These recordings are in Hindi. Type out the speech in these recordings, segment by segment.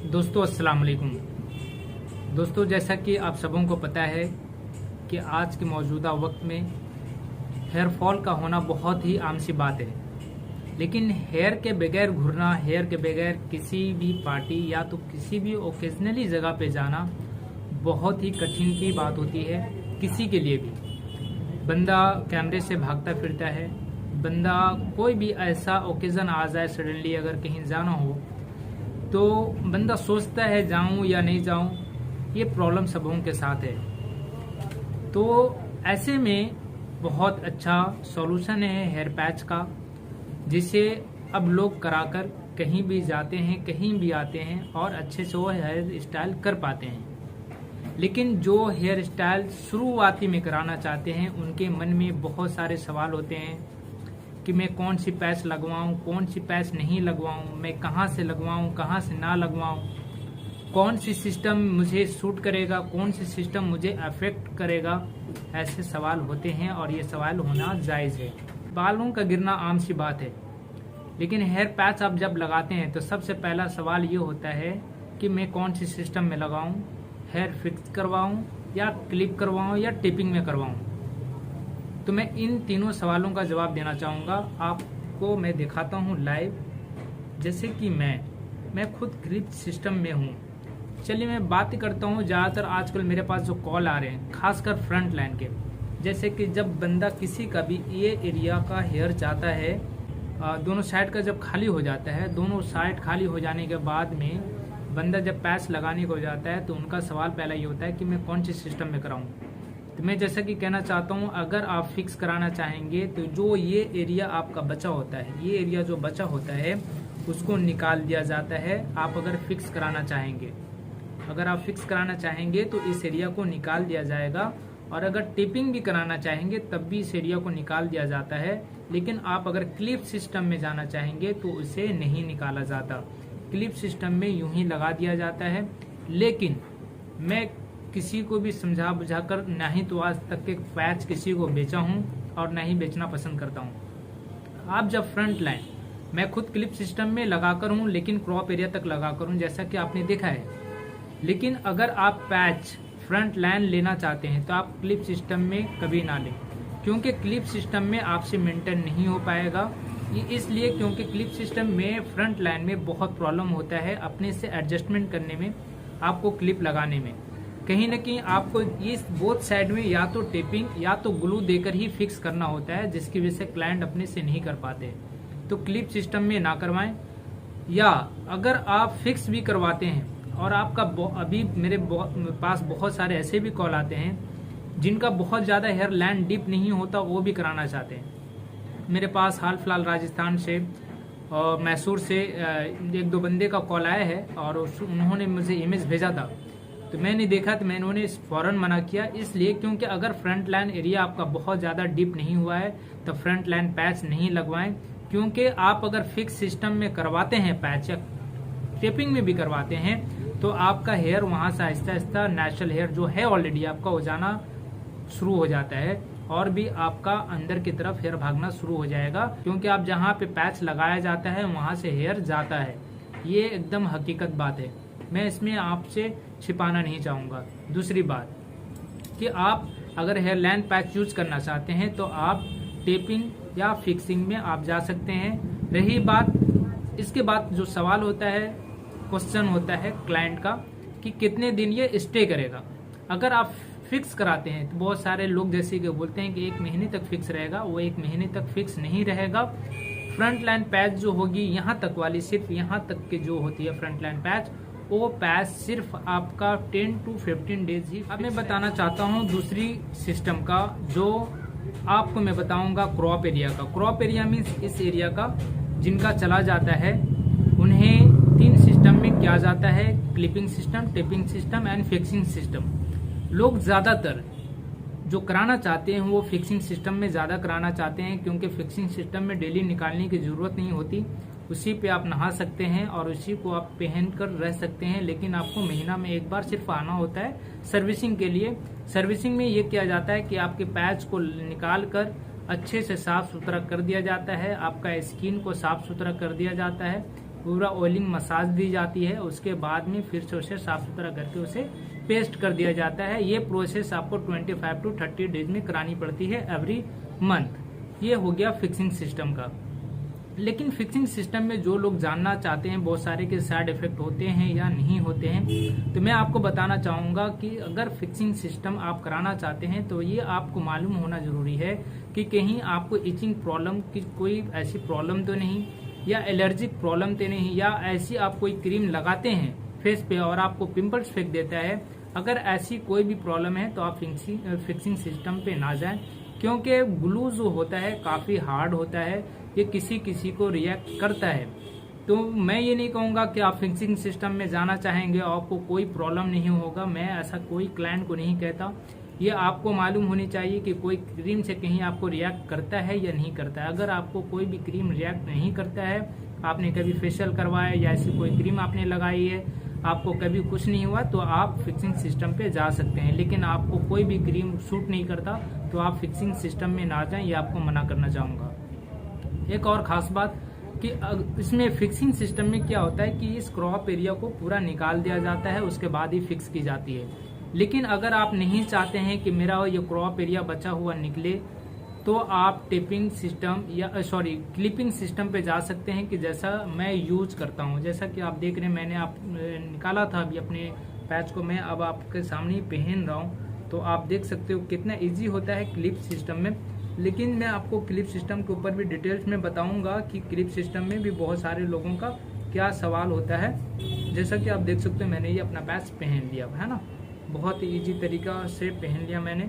दोस्तों अस्सलाम वालेकुम। दोस्तों, जैसा कि आप सबों को पता है कि आज के मौजूदा वक्त में हेयर फॉल का होना बहुत ही आम सी बात है। लेकिन हेयर के बगैर घूरना, हेयर के बगैर किसी भी पार्टी या तो किसी भी ओकेजनली जगह पे जाना बहुत ही कठिन की बात होती है किसी के लिए भी। बंदा कैमरे से भागता फिरता है, बंदा कोई भी ऐसा ओकेजन आ जाए, सडनली अगर कहीं जाना हो तो बंदा सोचता है जाऊं या नहीं जाऊं। ये प्रॉब्लम सबों के साथ है। तो ऐसे में बहुत अच्छा सॉल्यूशन है हेयर पैच का, जिसे अब लोग कराकर कहीं भी जाते हैं, कहीं भी आते हैं और अच्छे से वो हेयर स्टाइल कर पाते हैं। लेकिन जो हेयर स्टाइल शुरुआती में कराना चाहते हैं उनके मन में बहुत सारे सवाल होते हैं कि मैं कौन सी पैच लगवाऊं, कौन सी पैच नहीं लगवाऊं, मैं कहां से लगवाऊं, कहां से ना लगवाऊं, कौन सी सिस्टम मुझे सूट करेगा, कौन सी सिस्टम मुझे अफेक्ट करेगा। ऐसे सवाल होते हैं और ये सवाल होना जायज़ है। बालों का गिरना आम सी बात है, लेकिन हेयर पैच आप जब लगाते हैं तो सबसे पहला सवाल ये होता है कि मैं कौन सी सिस्टम में लगाऊं, हेयर फिक्स करवाऊं या क्लिप करवाऊं या टिपिंग में करवाऊं। तो मैं इन तीनों सवालों का जवाब देना चाहूँगा। आपको मैं दिखाता हूँ लाइव। जैसे कि मैं खुद क्लिप सिस्टम में हूँ। चलिए मैं बात करता हूँ। ज़्यादातर आजकल मेरे पास जो कॉल आ रहे हैं, खासकर फ्रंट लाइन के, जैसे कि जब बंदा किसी का भी ये एरिया का हेयर चाहता है, दोनों साइड का जब खाली हो जाता है, दोनों साइड खाली हो जाने के बाद में बंदा जब पैच लगाने को जाता है तो उनका सवाल पहला ये होता है कि मैं कौन सी सिस्टम में कराऊँ। तो मैं जैसा कि कहना चाहता हूँ, अगर आप फिक्स कराना चाहेंगे तो जो ये एरिया आपका बचा होता है, ये एरिया जो बचा होता है उसको निकाल दिया जाता है। आप अगर फिक्स कराना चाहेंगे, अगर आप फिक्स कराना चाहेंगे तो इस एरिया को निकाल दिया जाएगा, और अगर टिपिंग भी कराना चाहेंगे तब भी इस एरिया को निकाल दिया जाता है। लेकिन आप अगर क्लिप सिस्टम में जाना चाहेंगे तो उसे नहीं निकाला जाता, क्लिप सिस्टम में यूं ही लगा दिया जाता है। लेकिन मैं किसी को भी समझा बुझाकर ना ही तो आज तक के पैच किसी को बेचा हूं और ना ही बेचना पसंद करता हूं। आप जब फ्रंट लाइन, मैं खुद क्लिप सिस्टम में लगाकर हूं, लेकिन क्रॉप एरिया तक लगाकर हूं, जैसा कि आपने देखा है। लेकिन अगर आप पैच फ्रंट लाइन लेना चाहते हैं तो आप क्लिप सिस्टम में कभी ना लें, क्योंकि क्लिप सिस्टम में आपसे मेंटेन नहीं हो पाएगा। ये इसलिए क्योंकि क्लिप सिस्टम में फ्रंट लाइन में बहुत प्रॉब्लम होता है अपने से एडजस्टमेंट करने में, आपको क्लिप लगाने में। कहीं ना कहीं आपको इस बोथ साइड में या तो टेपिंग या तो ग्लू देकर ही फिक्स करना होता है, जिसकी वजह से क्लाइंट अपने से नहीं कर पाते। तो क्लिप सिस्टम में ना करवाएं। या अगर आप फिक्स भी करवाते हैं और आपका अभी मेरे पास बहुत सारे ऐसे भी कॉल आते हैं जिनका बहुत ज़्यादा हेयर लैंड डीप नहीं होता, वो भी कराना चाहते हैं। मेरे पास हाल फिलहाल राजस्थान से और मैसूर से एक दो बंदे का कॉल आया है और उन्होंने मुझे इमेज भेजा था, तो मैंने देखा तो मैंने उन्हें फौरन मना किया, इसलिए क्योंकि अगर फ्रंट लाइन एरिया आपका बहुत ज़्यादा डीप नहीं हुआ है तो फ्रंट लाइन पैच नहीं लगवाएं। क्योंकि आप अगर फिक्स सिस्टम में करवाते हैं पैच या टेपिंग में भी करवाते हैं तो आपका हेयर वहाँ से आहिस्ता आहिस्ता नेचुरल हेयर जो है ऑलरेडी आपका हो जाना शुरू हो जाता है, और भी आपका अंदर की तरफ हेयर भागना शुरू हो जाएगा, क्योंकि आप जहाँ पे पैच लगाया जाता है वहाँ से हेयर जाता है। ये एकदम हकीकत बात है, मैं इसमें आपसे छिपाना नहीं चाहूँगा। दूसरी बात कि आप अगर हेयर लाइन पैच यूज करना चाहते हैं तो आप टेपिंग या फिक्सिंग में आप जा सकते हैं। रही बात इसके बाद जो सवाल होता है, क्वेश्चन होता है क्लाइंट का कि कितने दिन ये स्टे करेगा। अगर आप फिक्स कराते हैं तो बहुत सारे लोग जैसे कि बोलते हैं कि 1 महीने तक फिक्स रहेगा, वो 1 महीने तक फिक्स नहीं रहेगा। फ्रंट लाइन पैच जो होगी यहाँ तक वाली, सिर्फ यहाँ तक की जो होती है फ्रंट लाइन पैच, वो पैच सिर्फ आपका 10 to 15 डेज ही। अब मैं बताना चाहता हूँ दूसरी सिस्टम का, जो आपको मैं बताऊंगा क्रॉप एरिया का। क्रॉप एरिया मीन्स इस एरिया का जिनका चला जाता है उन्हें 3 सिस्टम में किया जाता है, clipping system, tapping system and fixing system. लोग ज़्यादातर जो कराना चाहते हैं वो फिक्सिंग सिस्टम में ज़्यादा कराना चाहते हैं, क्योंकि फिक्सिंग सिस्टम में डेली निकालने की ज़रूरत नहीं होती, उसी पे आप नहा सकते हैं और उसी को आप पहन कर रह सकते हैं। लेकिन आपको महीना में एक बार सिर्फ आना होता है सर्विसिंग के लिए। सर्विसिंग में ये किया जाता है कि आपके पैच को निकाल कर अच्छे से साफ सुथरा कर दिया जाता है, आपका स्किन को साफ सुथरा कर दिया जाता है, पूरा ऑयलिंग मसाज दी जाती है, उसके बाद में फिर से उसे साफ सुथरा करके उसे पेस्ट कर दिया जाता है। ये प्रोसेस आपको 25 to 30 डेज में करानी पड़ती है एवरी मंथ। ये हो गया फिक्सिंग सिस्टम का। लेकिन फिक्सिंग सिस्टम में जो लोग जानना चाहते हैं बहुत सारे के साइड इफेक्ट होते हैं या नहीं होते हैं, तो मैं आपको बताना चाहूंगा कि अगर फिक्सिंग सिस्टम आप कराना चाहते हैं तो ये आपको मालूम होना जरूरी है कि कहीं आपको इचिंग प्रॉब्लम की कोई ऐसी प्रॉब्लम तो नहीं, या एलर्जिक प्रॉब्लम तो नहीं, या ऐसी आप कोई क्रीम लगाते हैं फेस पे और आपको पिंपल्स फेंक देता है। अगर ऐसी कोई भी प्रॉब्लम है तो आप फिक्सिंग सिस्टम पे ना जाएं, क्योंकि ग्लू जो होता है काफी हार्ड होता है, ये किसी किसी को रिएक्ट करता है। तो मैं ये नहीं कहूंगा कि आप फिक्सिंग सिस्टम में जाना चाहेंगे और आपको कोई प्रॉब्लम नहीं होगा, मैं ऐसा कोई क्लाइंट को नहीं कहता। ये आपको मालूम होनी चाहिए कि कोई क्रीम से कहीं आपको रिएक्ट करता है या नहीं करता है। अगर आपको कोई भी क्रीम रिएक्ट नहीं करता है, आपने कभी फेशियल करवाया या ऐसी कोई क्रीम आपने लगाई है, आपको कभी कुछ नहीं हुआ, तो आप फिक्सिंग सिस्टम पे जा सकते हैं। लेकिन आपको कोई भी क्रीम सूट नहीं करता तो आप फिक्सिंग सिस्टम में ना जाएं, ये आपको मना करना चाहूंगा। एक और खास बात कि इसमें फिक्सिंग सिस्टम में क्या होता है कि इस क्रॉप एरिया को पूरा निकाल दिया जाता है, उसके बाद ही फिक्स की जाती है। लेकिन अगर आप नहीं चाहते हैं कि मेरा ये क्रॉप एरिया बचा हुआ निकले, तो आप टेपिंग सिस्टम या क्लिपिंग सिस्टम पे जा सकते हैं, कि जैसा मैं यूज करता हूं। जैसा कि आप देख रहे हैं, मैंने आप निकाला था अभी अपने पैच को, मैं अब आपके सामने ही पहन रहा हूं, तो आप देख सकते हो कितना इजी होता है क्लिप सिस्टम में। लेकिन मैं आपको क्लिप सिस्टम के ऊपर भी डिटेल्स में बताऊंगा कि क्लिप सिस्टम में भी बहुत सारे लोगों का क्या सवाल होता है। जैसा कि आप देख सकते हो, मैंने ये अपना पैच पहन लिया है ना, बहुत ही ईजी तरीका से पहन लिया मैंने,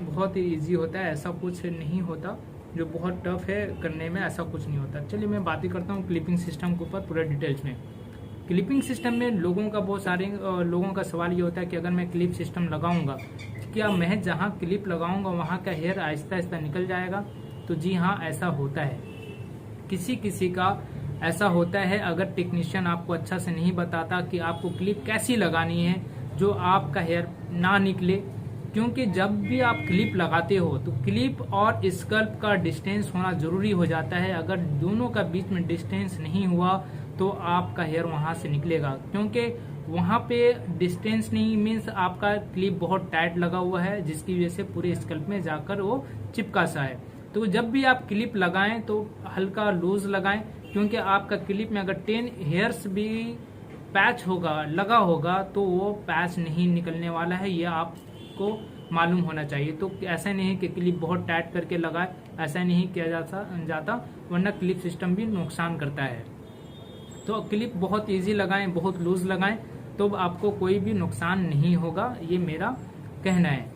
बहुत ही इजी होता है, ऐसा कुछ नहीं होता जो बहुत टफ है करने में, ऐसा कुछ नहीं होता। चलिए मैं बात करता हूँ क्लिपिंग सिस्टम के ऊपर पूरे डिटेल्स में। क्लिपिंग सिस्टम में लोगों का बहुत सारे लोगों का सवाल ये होता है कि अगर मैं क्लिप सिस्टम लगाऊंगा, क्या मैं जहाँ क्लिप लगाऊंगा वहाँ का हेयर आहिस्ता आहिस्ता निकल जाएगा? तो जी हाँ, ऐसा होता है। किसी किसी का ऐसा होता है, अगर टेक्नीशियन आपको अच्छा से नहीं बताता कि आपको क्लिप कैसी लगानी है जो आपका हेयर ना निकले। क्योंकि जब भी आप क्लिप लगाते हो तो क्लिप और स्कल्प का डिस्टेंस होना जरूरी हो जाता है। अगर दोनों का बीच में डिस्टेंस नहीं हुआ तो आपका हेयर वहां से निकलेगा, क्योंकि वहां पे डिस्टेंस नहीं मीन्स आपका क्लिप बहुत टाइट लगा हुआ है, जिसकी वजह से पूरे स्कल्प में जाकर वो चिपका सा है। तो जब भी आप क्लिप लगाएं तो हल्का लूज लगाएं, क्योंकि आपका क्लिप में अगर 10 हेयर्स भी पैच होगा लगा होगा तो वो पैच नहीं निकलने वाला है, ये आपको मालूम होना चाहिए। तो ऐसा नहीं है कि क्लिप बहुत टाइट करके लगाए, ऐसा नहीं किया जाता, वरना क्लिप सिस्टम भी नुकसान करता है। तो क्लिप बहुत इजी लगाएं, बहुत लूज लगाएं, तो आपको कोई भी नुकसान नहीं होगा, ये मेरा कहना है।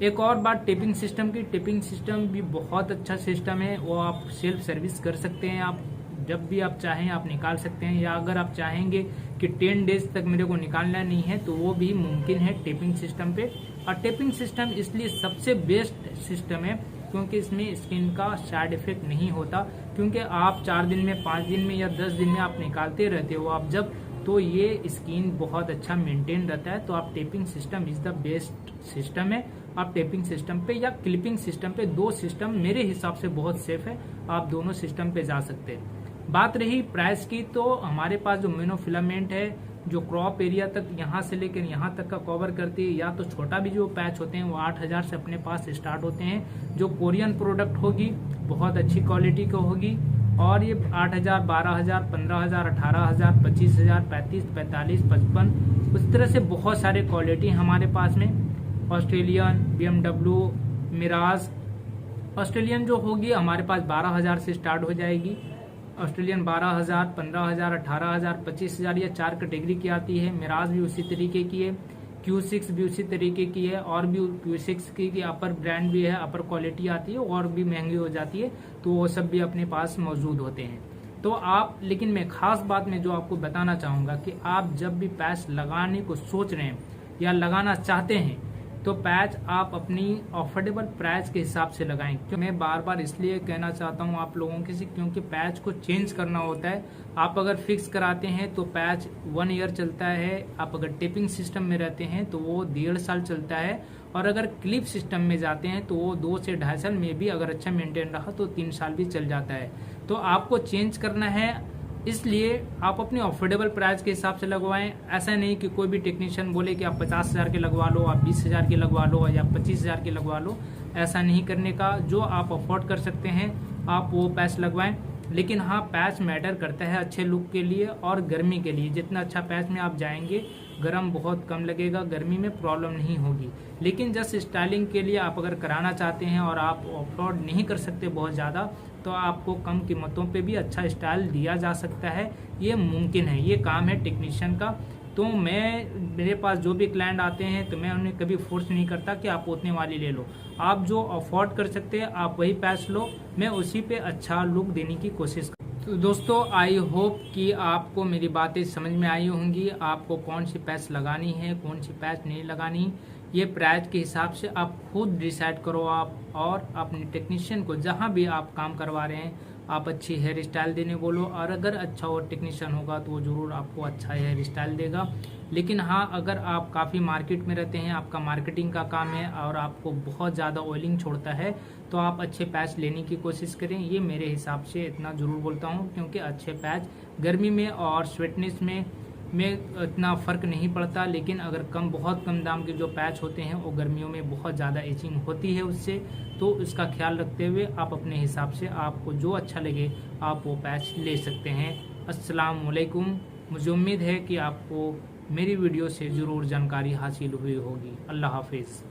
एक और बात टेपिंग सिस्टम की, टेपिंग सिस्टम भी बहुत अच्छा सिस्टम है, वो आप सेल्फ सर्विस कर सकते हैं, आप जब भी आप चाहें आप निकाल सकते हैं। या अगर आप चाहेंगे कि 10 डेज तक मेरे को निकालना नहीं है तो वो भी मुमकिन है टेपिंग सिस्टम पे। और टेपिंग सिस्टम इसलिए सबसे बेस्ट सिस्टम है क्योंकि इसमें स्किन का साइड इफेक्ट नहीं होता, क्योंकि आप 4 दिन में, 5 दिन में या 10 दिन में आप निकालते रहते हो आप जब, तो ये स्किन बहुत अच्छा मेंटेन रहता है। तो आप tapping system is the best system है। आप टेपिंग सिस्टम पे या क्लिपिंग सिस्टम पे, दो सिस्टम मेरे हिसाब से बहुत सेफ है, आप दोनों सिस्टम पे जा सकते हैं। बात रही प्राइस की, तो हमारे पास जो मोनोफिलामेंट है जो क्रॉप एरिया तक यहाँ से लेकर यहाँ तक का कवर करती है, या तो छोटा भी जो पैच होते हैं वो 8000 से अपने पास स्टार्ट होते हैं। जो कोरियन प्रोडक्ट होगी बहुत अच्छी क्वालिटी की होगी, और ये 8000, 12000, 15000, 18000, 25000, 35, 45, 55, उस तरह से बहुत सारे क्वालिटी हमारे पास में। Australian, BMW, Miraj. ऑस्ट्रेलियन जो होगी हमारे पास 12000 से स्टार्ट हो जाएगी। ऑस्ट्रेलियन 12000, 15000, 18000, 25000, ये 4 कैटेगरी की आती है। मिराज भी उसी तरीके की है, Q6 भी उसी तरीके की है, और भी Q6 की अपर ब्रांड भी है, अपर क्वालिटी आती है, और भी महंगी हो जाती है, तो वो सब भी अपने पास मौजूद होते हैं। तो आप, लेकिन मैं खास बात में जो आपको बताना चाहूंगा कि आप जब भी पैच लगाने को सोच रहे हैं या लगाना चाहते हैं तो पैच आप अपनी अफोर्डेबल प्राइस के हिसाब से लगाएं। मैं बार बार इसलिए कहना चाहता हूं आप लोगों के से, क्योंकि पैच को चेंज करना होता है। आप अगर फिक्स कराते हैं तो पैच 1 ईयर चलता है, आप अगर टेपिंग सिस्टम में रहते हैं तो वो 1.5 साल चलता है, और अगर क्लिप सिस्टम में जाते हैं तो वो 2 से 2.5 साल में भी, अगर अच्छा मेंटेन रहा तो 3 साल भी चल जाता है। तो आपको चेंज करना है इसलिए आप अपने अफोर्डेबल प्राइस के हिसाब से लगवाएं। ऐसा नहीं कि कोई भी टेक्नीशियन बोले कि आप 50,000 के लगवा लो, आप 20,000 के लगवा लो या 25,000 के लगवा लो। ऐसा नहीं करने का, जो आप अफोर्ड कर सकते हैं आप वो पैच लगवाएं। लेकिन हाँ, पैच मैटर करता है अच्छे लुक के लिए और गर्मी के लिए। जितना अच्छा पैच में आप जाएंगे गर्म बहुत कम लगेगा, गर्मी में प्रॉब्लम नहीं होगी। लेकिन जस्ट स्टाइलिंग के लिए आप अगर कराना चाहते हैं और आप अफोर्ड नहीं कर सकते बहुत ज़्यादा, तो आपको कम कीमतों पे भी अच्छा स्टाइल दिया जा सकता है। ये मुमकिन है, ये काम है टेक्नीशियन का। तो मेरे पास जो भी क्लाइंट आते हैं तो मैं उन्हें कभी फोर्स नहीं करता कि आप उतने वाली ले लो। आप जो अफोर्ड कर सकते हैं आप वही पैच लो, मैं उसी पे अच्छा लुक देने की कोशिश करता हूं। तो दोस्तों, आई होप कि आपको मेरी बातें समझ में आई होंगी। आपको कौन सी पैच लगानी है, कौन सी पैच नहीं लगानी, ये प्राइस के हिसाब से आप खुद डिसाइड करो। आप और अपने टेक्नीशियन को जहाँ भी आप काम करवा रहे हैं आप अच्छी हेयर स्टाइल देने बोलो, और अगर अच्छा और टेक्नीशियन होगा तो वो ज़रूर आपको अच्छा हेयर स्टाइल देगा। लेकिन हाँ, अगर आप काफ़ी मार्केट में रहते हैं, आपका मार्केटिंग का काम है और आपको बहुत ज़्यादा ऑयलिंग छोड़ता है, तो आप अच्छे पैच लेने की कोशिश करें। ये मेरे हिसाब से इतना ज़रूर बोलता हूँ, क्योंकि अच्छे पैच गर्मी में और स्वेटनेस में इतना फ़र्क नहीं पड़ता। लेकिन अगर बहुत कम दाम के जो पैच होते हैं वो गर्मियों में बहुत ज़्यादा इचिंग होती है उससे, तो इसका ख्याल रखते हुए आप अपने हिसाब से आपको जो अच्छा लगे आप वो पैच ले सकते हैं। अस्सलाम वालेकुम। मुझे उम्मीद है कि आपको मेरी वीडियो से ज़रूर जानकारी हासिल हुई होगी। अल्लाह हाफिज़।